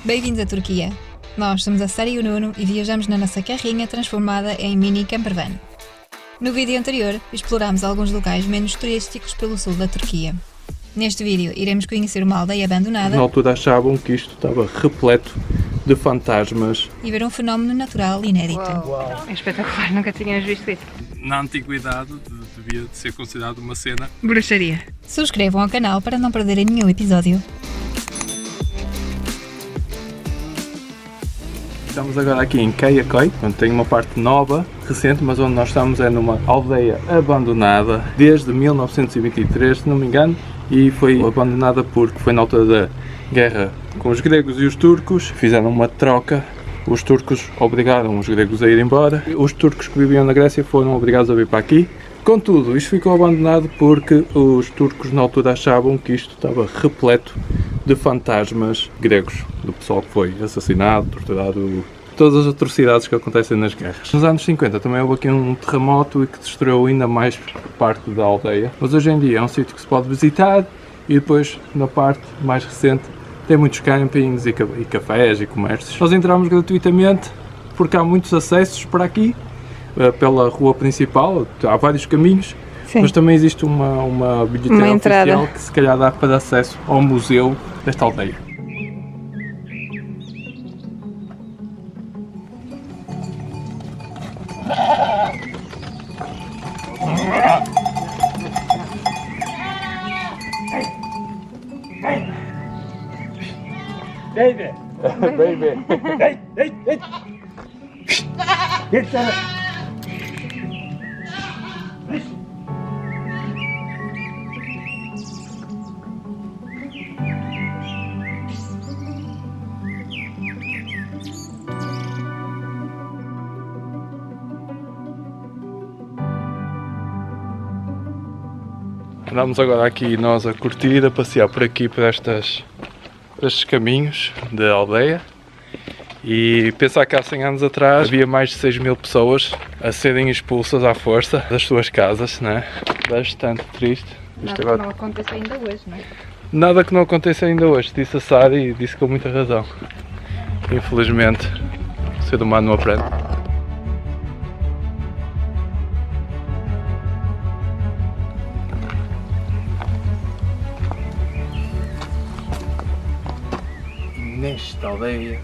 Bem-vindos à Turquia. Nós somos a Sara e o Nuno e viajamos na nossa carrinha transformada em mini campervan. No vídeo anterior, explorámos alguns locais menos turísticos pelo sul da Turquia. Neste vídeo, iremos conhecer uma aldeia abandonada. Na altura achavam que isto estava repleto de fantasmas. E ver um fenómeno natural inédito. Uau. É espetacular, nunca tínhamos visto isso. Na antiguidade devia de ser considerado uma cena. Bruxaria. Subscrevam ao canal para não perderem nenhum episódio. Estamos agora aqui em Kayakøy, onde tem uma parte nova, recente, mas onde nós estamos é numa aldeia abandonada desde 1923, se não me engano, e foi abandonada porque foi na altura da guerra com os gregos e os turcos, fizeram uma troca. Os turcos obrigaram os gregos a ir embora, os turcos que viviam na Grécia foram obrigados a vir para aqui. Contudo, isto ficou abandonado porque os turcos na altura achavam que isto estava repleto de fantasmas gregos, do pessoal que foi assassinado, torturado, todas as atrocidades que acontecem nas guerras. Nos anos 50 também houve aqui um terremoto que destruiu ainda mais parte da aldeia, mas hoje em dia é um sítio que se pode visitar e depois na parte mais recente tem muitos campings e cafés e comércios. Nós entramos gratuitamente porque há muitos acessos para aqui, pela rua principal, há vários caminhos. Sim. Mas também existe uma bilheteira oficial que se calhar dá para acesso ao museu desta aldeia. Baby! Baby! Hey! Hey! Hey! Get that! Andamos agora aqui nós a curtir, a passear por aqui por estes caminhos da aldeia e pensar que há 100 anos atrás havia mais de 6.000 pessoas a serem expulsas à força das suas casas, não é? Bastante triste. Nada que não aconteça ainda hoje, não é? Nada que não aconteça ainda hoje, disse a Sara e disse com muita razão. Infelizmente, o ser humano não aprende. Nesta aldeia,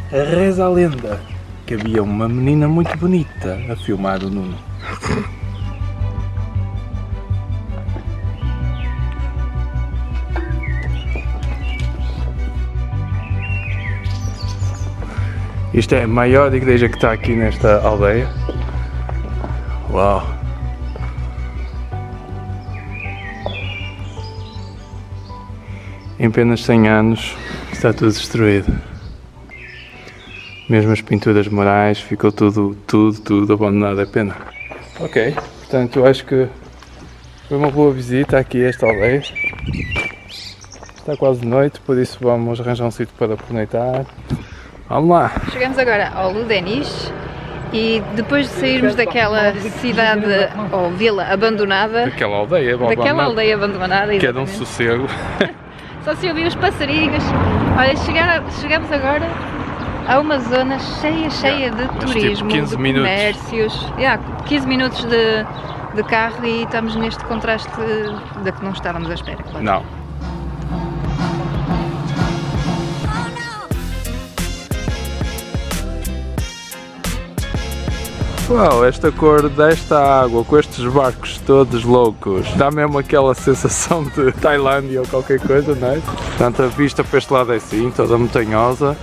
reza a lenda que havia uma menina muito bonita a filmar o Nuno. Isto é a maior igreja que está aqui nesta aldeia. Uau! Em apenas 100 anos está tudo destruído. Mesmo as pinturas murais, ficou tudo abandonado, é pena. Ok, portanto eu acho que foi uma boa visita aqui a esta aldeia. Está quase de noite, por isso vamos arranjar um sítio para aproveitar. Vamos lá! Chegamos agora ao Ludeniz e depois de sairmos daquela cidade ou vila abandonada, Daquela aldeia abandonada, que era um sossego. Só se ouvir os passarinhos. Olha, chegamos agora a uma zona cheia de turismo, tipo 15 de minutos. comércios. 15 minutos de carro e estamos neste contraste da que não estávamos à espera, claro. Não. Uau, esta cor desta água com estes barcos todos loucos dá mesmo aquela sensação de Tailândia ou qualquer coisa, não é? Portanto, a vista para este lado é assim, toda montanhosa.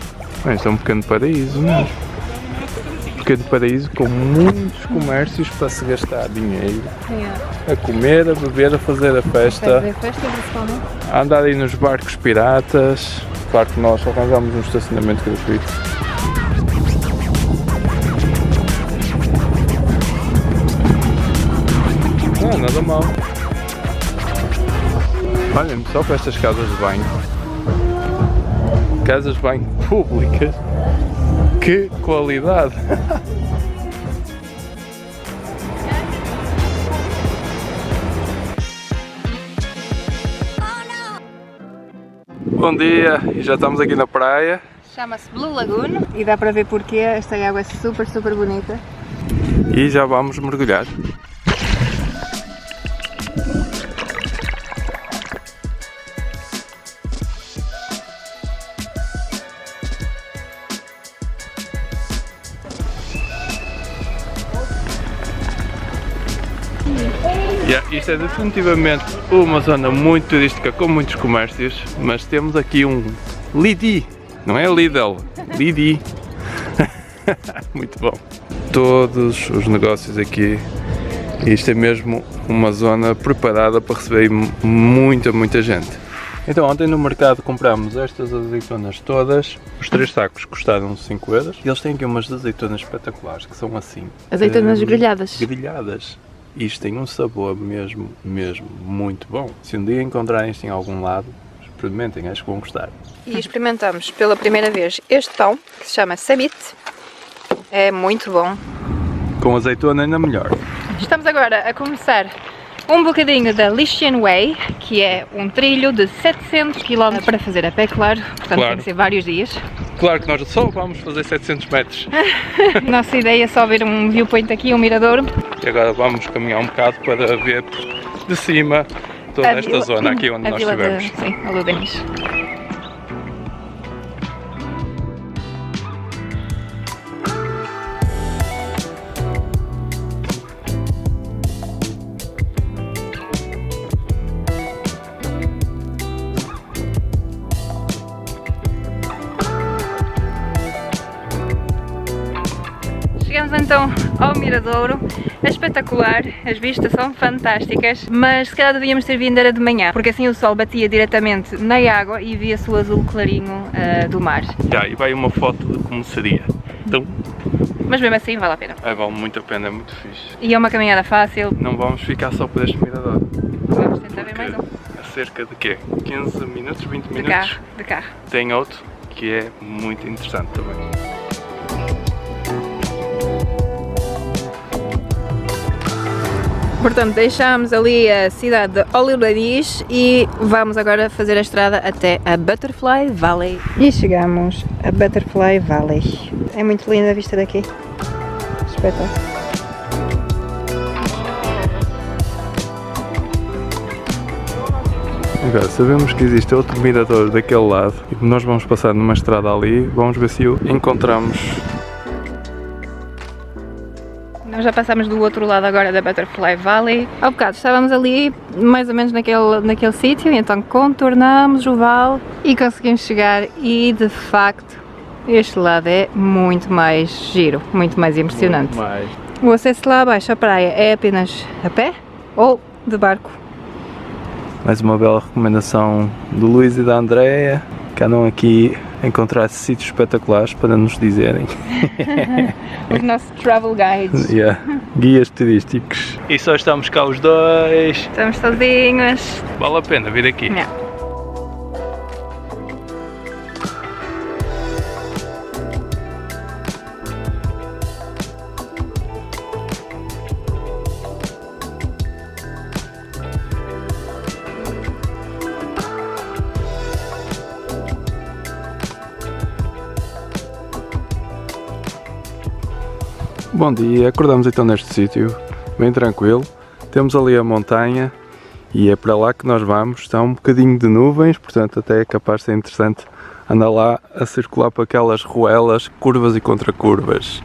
Bem, isto é um pequeno paraíso mesmo. Um pequeno paraíso com muitos comércios para se gastar dinheiro. A comer, a beber, a fazer a festa. Principalmente. A andar aí nos barcos piratas. Claro que nós arranjamos um estacionamento gratuito. Nada mal. Olhem só para estas casas de banho. Casas de banho públicas. Que qualidade! Bom dia, e já estamos aqui na praia. Chama-se Blue Lagoon e dá para ver porque esta água é super, super bonita. E já vamos mergulhar. Isto é definitivamente uma zona muito turística com muitos comércios, mas temos aqui um Lidl, não é Lidl, Lidl. Muito bom. Todos os negócios aqui, isto é mesmo uma zona preparada para receber muita gente. Então ontem no mercado compramos estas azeitonas todas, os 3 sacos custaram 5 euros. E eles têm aqui umas azeitonas espetaculares que são assim. Azeitonas grelhadas. Grelhadas. Isto tem um sabor mesmo muito bom. Se um dia encontrarem isto em algum lado, experimentem, acho que vão gostar. E experimentamos pela primeira vez este pão, que se chama Samit. É muito bom. Com azeitona ainda melhor. Estamos agora a começar um bocadinho da Lixian Way, que é um trilho de 700 km para fazer a pé, claro. Portanto, tem que ser vários dias. Claro que nós só vamos fazer 700 metros. Nossa ideia é só ver um viewpoint aqui, um miradouro. E agora vamos caminhar um bocado para ver de cima toda esta zona aqui onde nós estivemos. Sim, a Ludenis. Chegamos então ao miradouro, é espetacular, as vistas são fantásticas, mas se calhar devíamos ter vindo era de manhã, porque assim o sol batia diretamente na água e via-se o azul clarinho do mar. E vai uma foto de como seria. Então, mas mesmo assim vale a pena. vale muito a pena, é muito fixe. E é uma caminhada fácil. Não vamos ficar só por este mirador. Vamos tentar ver mais um. É cerca de quê? 15 minutos, 20 minutos? De carro. Tem outro que é muito interessante também. Portanto, deixámos ali a cidade de Oliveira e vamos agora fazer a estrada até a Butterfly Valley. E chegamos a Butterfly Valley. É muito linda a vista daqui. Espetáculo. Agora, sabemos que existe outro mirador daquele lado e nós vamos passar numa estrada ali, vamos ver se o encontramos. Nós já passamos do outro lado agora da Butterfly Valley. Há bocado estávamos ali, mais ou menos naquele sítio, então contornamos o vale e conseguimos chegar e de facto este lado é muito mais giro, muito mais impressionante. O acesso lá abaixo à praia é apenas a pé ou de barco. Mais uma bela recomendação do Luís e da Andrea, que andam aqui a encontrar sítios espetaculares para nos dizerem. Os nossos travel guides. Guias turísticos. E só estamos cá os dois. Estamos sozinhos. Vale a pena vir aqui. Não. Bom dia, acordamos então neste sítio, bem tranquilo. Temos ali a montanha e é para lá que nós vamos. Está um bocadinho de nuvens, portanto até é capaz de ser interessante andar lá a circular por aquelas ruelas, curvas e contracurvas.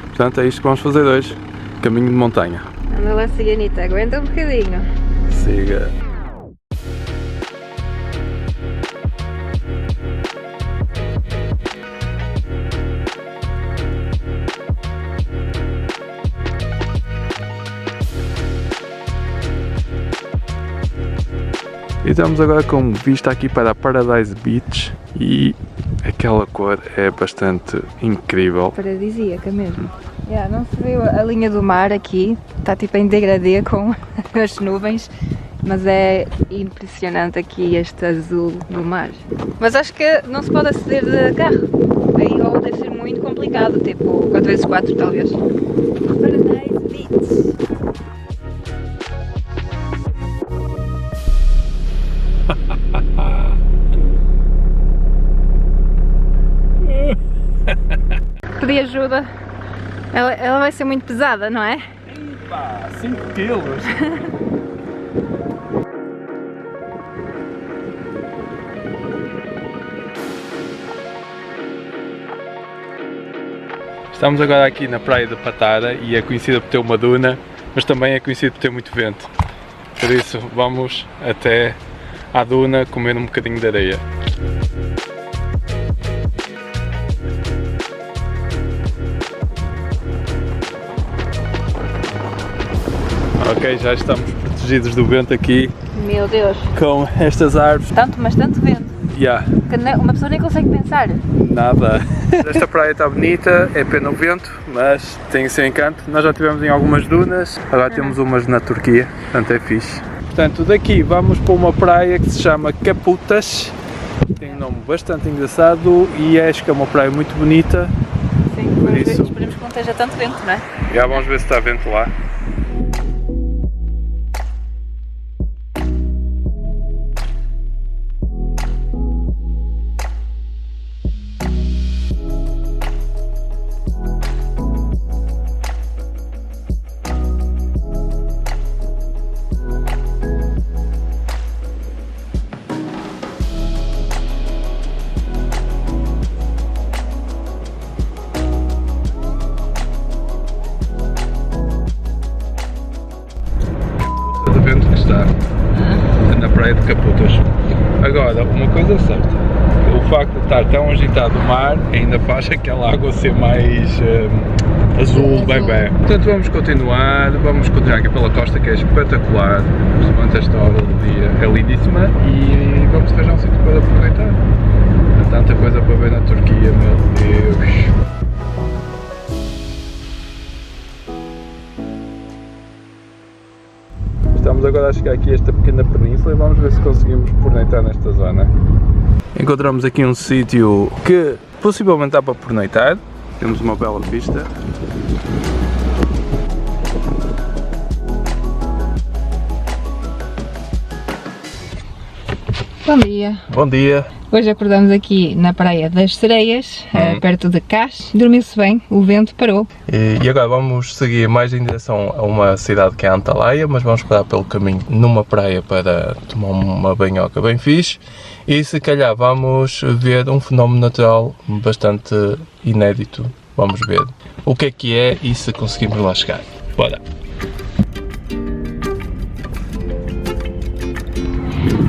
Portanto é isto que vamos fazer hoje, caminho de montanha. Anda lá, Ciganita, aguenta um bocadinho. Siga. E estamos agora com vista aqui para a Paradise Beach e aquela cor é bastante incrível. Paradisíaca mesmo. Não se vê a linha do mar aqui, está tipo em degradê com as nuvens, mas é impressionante aqui este azul do mar. Mas acho que não se pode aceder de carro, aí ou deve ser muito complicado, tipo 4x4 talvez. Paradise Beach. pedir ajuda. Ela vai ser muito pesada, não é? Pá, 5 quilos! Estamos agora aqui na praia de Patara e é conhecida por ter uma duna, mas também é conhecida por ter muito vento. Por isso vamos até à duna comer um bocadinho de areia. Ok, já estamos protegidos do vento aqui Meu Deus. com estas árvores. Tanto, mas tanto vento. Yeah, Que uma pessoa nem consegue pensar. nada. Esta praia está bonita, é pena o vento, mas tem o seu encanto. Nós já estivemos em algumas dunas, agora temos umas na Turquia, portanto é fixe. Portanto, daqui vamos para uma praia que se chama Kaputas. Tem um nome bastante engraçado e acho que é uma praia muito bonita. Sim, Por isso. esperemos que não esteja tanto vento, não é? Já vamos ver se está vento lá. Do vento que está na praia de Kaputas. Agora, uma coisa é certa, o facto de estar tão agitado o mar ainda faz aquela água ser mais azul, bebê. Portanto, vamos continuar aqui pela costa, que é espetacular, principalmente esta hora do dia, é lindíssima, e vamos arranjar um sítio para aproveitar. Há tanta coisa para ver na Turquia, meu Deus. Estamos agora a chegar aqui a esta pequena península e vamos ver se conseguimos pernoitar nesta zona. Encontramos aqui um sítio que possivelmente dá para pernoitar. Temos uma bela vista. Bom dia. Bom dia. Hoje acordamos aqui na Praia das Sereias, perto de Cás. Dormiu-se bem, o vento parou. E agora vamos seguir mais em direção a uma cidade que é Antalya, mas vamos parar pelo caminho numa praia para tomar uma banhoca bem fixe. E se calhar vamos ver um fenómeno natural bastante inédito. Vamos ver o que é e se conseguimos lá chegar. Bora!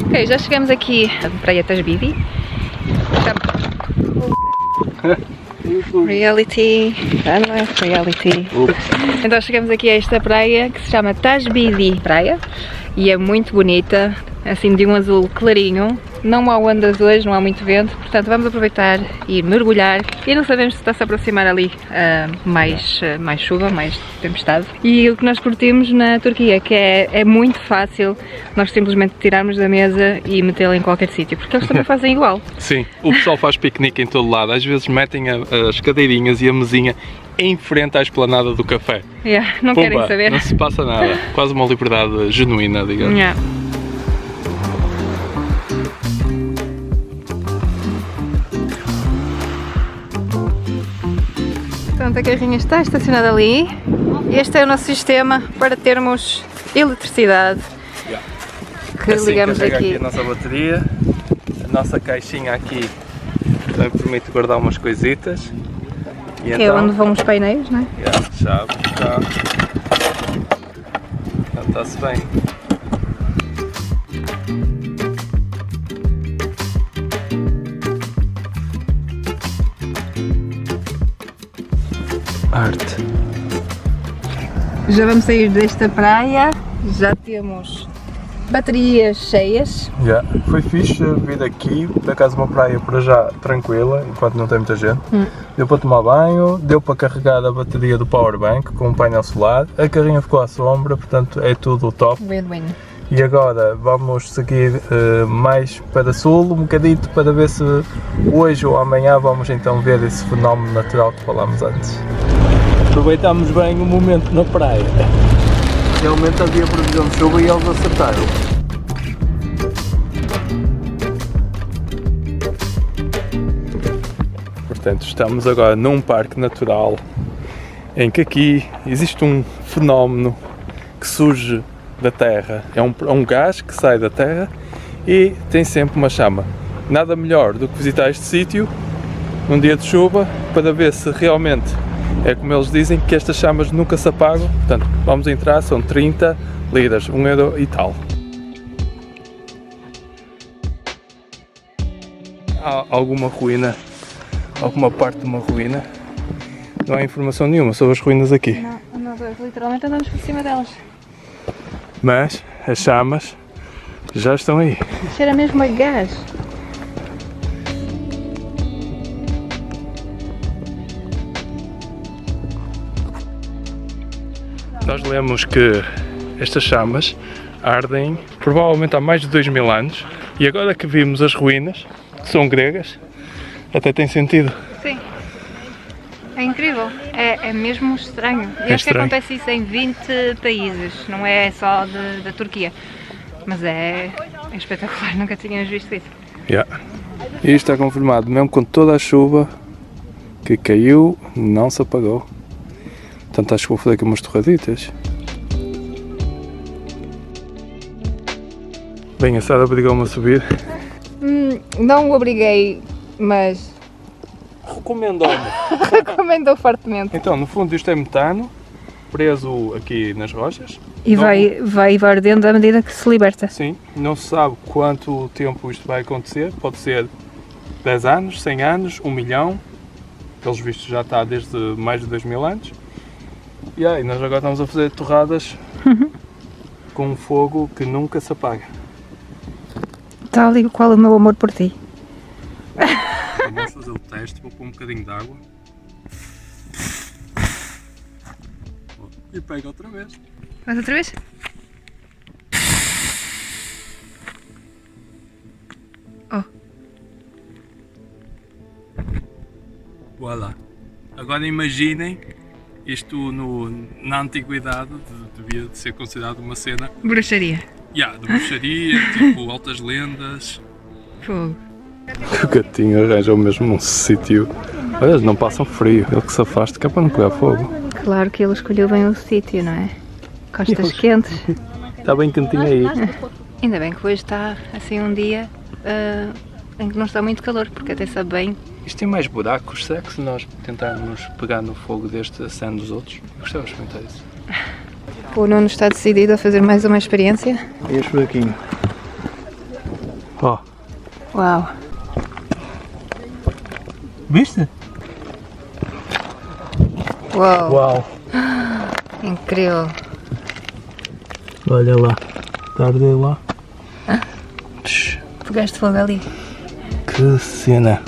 Ok, já chegamos aqui na Praia Tasbidi. Reality, não é reality. Então chegamos aqui a esta praia que se chama Tasbidi Praia e é muito bonita, assim de um azul clarinho. Não há ondas hoje, não há muito vento, portanto vamos aproveitar e mergulhar. E não sabemos se está-se a aproximar ali mais chuva, mais tempestade. E o que nós curtimos na Turquia, que é muito fácil nós simplesmente tirarmos da mesa e metê-la em qualquer sítio, porque eles também fazem igual. Sim, o pessoal faz piquenique em todo lado, às vezes metem as cadeirinhas e a mesinha em frente à esplanada do café. Yeah, não Pumba, querem saber. Não se passa nada, quase uma liberdade genuína, digamos. Yeah. Portanto, a carrinha está estacionada ali. Este é o nosso sistema para termos eletricidade. Que Assim, ligamos carrega aqui. a nossa bateria, a nossa caixinha aqui também permite guardar umas coisitas. E Que é onde vão os painéis, não é? já está. Já está-se bem. Arte. Já vamos sair desta praia. Já temos baterias cheias. Já, foi fixe vir aqui, por acaso uma praia para já tranquila, enquanto não tem muita gente. Deu para tomar banho, deu para carregar a bateria do powerbank com um painel solar, a carrinha ficou à sombra, portanto é tudo top. Win-win. E agora vamos seguir mais para sul, um bocadito, para ver se hoje ou amanhã vamos então ver esse fenómeno natural que falámos antes. Aproveitámos bem o momento na praia. Realmente havia previsão de chuva e eles acertaram. Portanto, estamos agora num parque natural em que aqui existe um fenómeno que surge da terra. É um gás que sai da terra e tem sempre uma chama. Nada melhor do que visitar este sítio num dia de chuva para ver se realmente é como eles dizem, que estas chamas nunca se apagam. Portanto, vamos entrar, são 30 liras, 1 euro e tal. Há alguma ruína, alguma parte de uma ruína. Não há informação nenhuma sobre as ruínas aqui. Não, nós literalmente andamos por cima delas. Mas as chamas já estão aí. Cheira mesmo a gás. Nós lemos que estas chamas ardem provavelmente há mais de 2000 anos e agora que vimos as ruínas, que são gregas, até tem sentido. Sim. É incrível. É mesmo estranho. E acho que estranho. acontece isso em 20 países, não é só da Turquia. Mas é espetacular, nunca tínhamos visto isso. Yeah. E isto está confirmado, mesmo com toda a chuva que caiu, não se apagou. Portanto, acho que vou fazer aqui umas torraditas. Bem, a Sara obrigou-me a subir. Não o obriguei, mas Recomendou-me. recomendou fortemente. Então, no fundo, isto é metano, preso aqui nas rochas. E Não- vai ardendo à medida que se liberta. Sim, não se sabe quanto tempo isto vai acontecer. Pode ser 10 anos, 100 anos, 1 milhão. Pelos vistos já está desde mais de 2000 anos. E aí, nós agora estamos a fazer torradas com um fogo que nunca se apaga. Tal e qual o meu amor por ti. Vamos fazer o teste, vou pôr um bocadinho de água. E pega outra vez. Faz outra vez? Oh, Voilà. Agora imaginem isto na antiguidade, devia de ser considerado uma cena bruxaria. de bruxaria, tipo altas lendas. Fogo. O gatinho arranja mesmo um sítio. Olha, eles não passam frio, ele que se afasta que é para não pegar fogo. Claro que ele escolheu bem o sítio, não é? Costas quentes. Está bem quentinho aí. Ainda bem que hoje está assim um dia em que não está muito calor, porque até sabe bem. Isto tem mais buracos, será que se nós tentarmos pegar no fogo deste acende dos outros? Gostava de experimentar isso. O Nuno está decidido a fazer mais uma experiência. E este buraquinho? Ó, Uau! viste? Uau! Uau! Incrível! Olha lá, está a arder lá. Pegaste fogo ali. Que cena!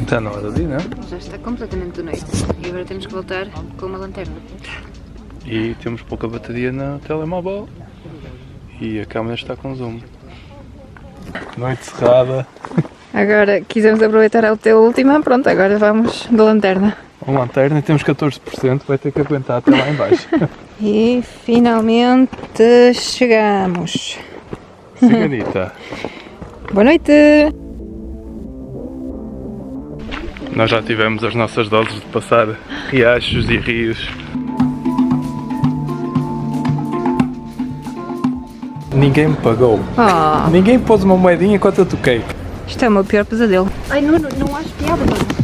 Está na hora de ir, não é? Já está completamente de noite e agora temos que voltar com uma lanterna. E temos pouca bateria no telemóvel e a câmera está com zoom. Noite cerrada. Agora quisemos aproveitar a teu última, pronto, agora vamos da lanterna. Uma lanterna e temos 14%, vai ter que aguentar até lá em baixo. E finalmente chegamos. Senhorita, Boa noite! nós já tivemos as nossas doses de passar riachos e rios. Ninguém me pagou. Oh, Ninguém pôs uma moedinha enquanto eu toquei. isto é o meu pior pesadelo. Ai, não acho piada, mano.